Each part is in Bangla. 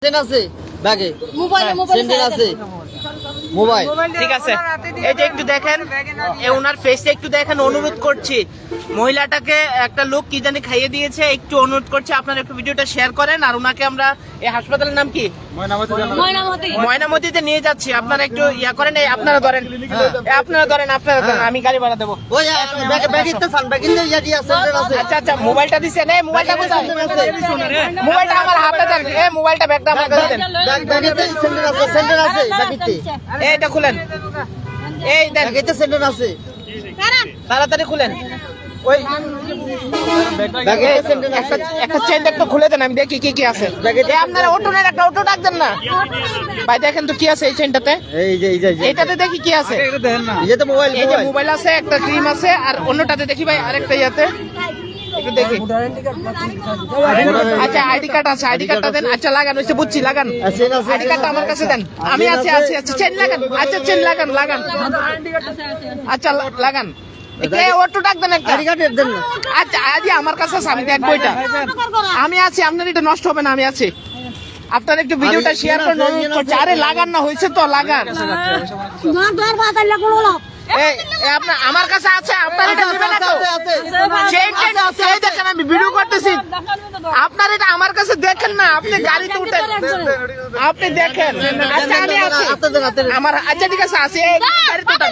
আছে ব্যাগে মোবাইল আছে মোবাইল ঠিক আছে, এই যে একটু দেখেন, ওনার ফেসটা একটু দেখেন, অনুরোধ করছি। মহিলাটাকে একটা লোক কি জানি খাইয়ে দিয়েছে, একটু অনুরোধ করছি আপনারা একটু ভিডিওটা শেয়ার করেন। আর ওনাকে আমরা এই হাসপাতালের নাম কি, ময়নামতিতে নিয়ে যাচ্ছি। আপনারা একটু ইয়া করেন, আপনারা ধরেন, আপনারা ধরেন, আমি গাড়ি ভাড়া দেবো। ওই ব্যাগে তো ফান ব্যাগে ইয়াটি আছে আছে আচ্ছা আচ্ছা, মোবাইলটা দিছেন, এই মোবাইলটা কোথায়? মোবাইলটা আমার হাতে দেন, এই মোবাইলটা ব্যাগটা আমার কাছে দেন। ব্যাগেতে সেন্টার আছে ব্যাগেতে এইটা খুলেন, এই দেন, ব্যাগেতে সেন্টার আছে তাড়াতাড়ি খুলেন। ওই ব্যাগেতে সেন্টার আছে একটা চেন একটু খুলে দেন, আমি দেখি কি কি আছে। এই আপনারা অটোনের একটা অটো ডাক দেন না ভাই, দেখেন তো কি আছে এই চেনটাতে। এই যে এইটাতে দেখি কি আছে। এই যে তো মোবাইল এই যে মোবাইল আছে, একটা ক্রিম আছে, আর অন্যটাতে দেখি ভাই আরেকটা ইয়াতে একটু দেখি। আচ্ছা আইডি কার্ড আছে, আইডি কার্ডটা দেন। আচ্ছা লাগান, হইছে বুঝছি, লাগান আইডি কার্ডটা আমার কাছে দেন। আমি আছি। চেন লাগান, আচ্ছা চেন লাগান। আচ্ছা লাগান, অটো ডাক দেন একটা। আইডি কার্ড দেন না আচ্ছা আজই আমার কাছে আছে, আমি দেখবো এটা। আমি আছি, আপনার এটা নষ্ট হবে না, আমি আছি। আপনারা একটু ভিডিওটা শেয়ার করে অনুরোধ করছি। আরে লাগান না, হয়েছে তো লাগান। আপনার আমার কাছে আছে, আপনার এটা নেবেন না তো? সেই দেখেন, আমি ভিডিও করতেছি, আপনার এটা আমার কাছে দেখেন না, আপনি গাড়িতে উঠেন, আপনি দেখেন। আচ্ছা আমি আছি আমার, আচ্ছা ঠিক আছে আছে, গাড়িতে উঠেন।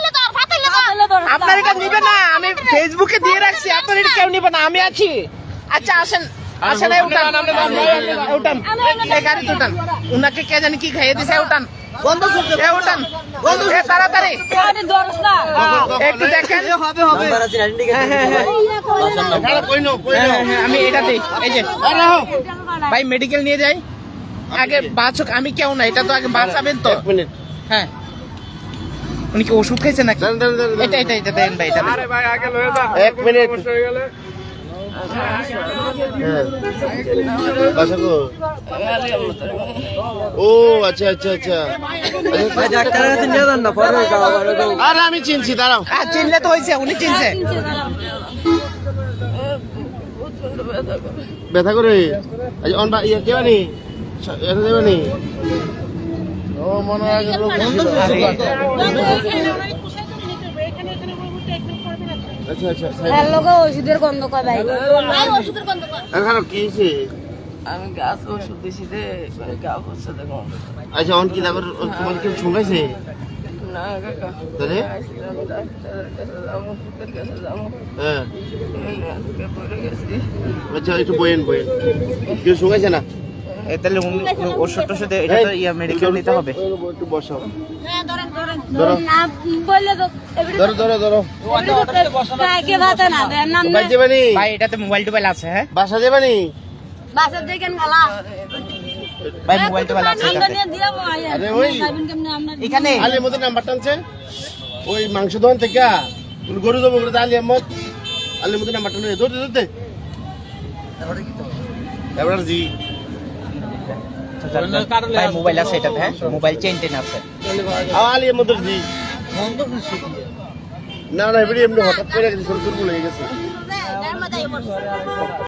আপনার এটা নিবে না, আমি ফেসবুকে দিয়ে রাখছি, আপনার এটা কেউ নিবে না, আমি আছি। আচ্ছা আসেন, আসেন, উঠান, এই গাড়িতে উঠান। উনাকে কে জানি কি খাইয়ে দিছে, উঠান, উঠান তাড়াতাড়ি, একটু দেখেন। আমি এটা দিই, এই যে ভাই মেডিকেল নিয়ে যাই আগে, বাঁচক। আমি কেউ না, এটা তো আগে বাঁচাবেন তো। হ্যাঁ, উনি কি ওষুধ খাইছে নাকি? এটা দেন ভাই, এটা এক মিনিট ও আচ্ছা আরে আমি চিনছি, দাঁড়াও। চিনলে তো হয়েছে, উনি চিনছে। ব্যথা করে কেবানি দেবানি ও মনে হয় ওষুধের গন্ধ কয় ভাই, এখন কি হয়েছে? আমি গাছ ওষুধ দিছি রে, গা হচ্ছে দেখো। আচ্ছা অন কি তারপর তোমার কেউ শুনলাইছে? না কাকা, তাহলে আসলাম ডাক্তারের কাছে যাবো, ওষুধের কাছে যাবো, হ্যাঁ আজকে পড়ে গেছি। আচ্ছা একটু বইন কেউ শুকাইছে না? তাহলে ওষুধ টষুধ এটা তো ইয়া মেডিকেল নিতে হবে। একটু বসাও, ধরো বাইর যাবানি? ভাই এটাতে মোবাইল টোবাইল আছে? হ্যাঁ বাসা যাবানি? ভাই মোবাইল টোবাইল আছে আরে ওই এখানে? আলির মধ্যে নাম্বার টানছে ওই মাংস দোকান থেকে, গরু জব করে আলি আহমদ আলির মধ্যে নাম্বার টানছে, ধরতে এবার জি ভাই মোবাইল আছে এটাতে? হ্যাঁ মোবাইল চেন টেন আছে আলি আহমদ জি না এবারে এমনি হঠাৎ করে শুরু হয়ে গেছে।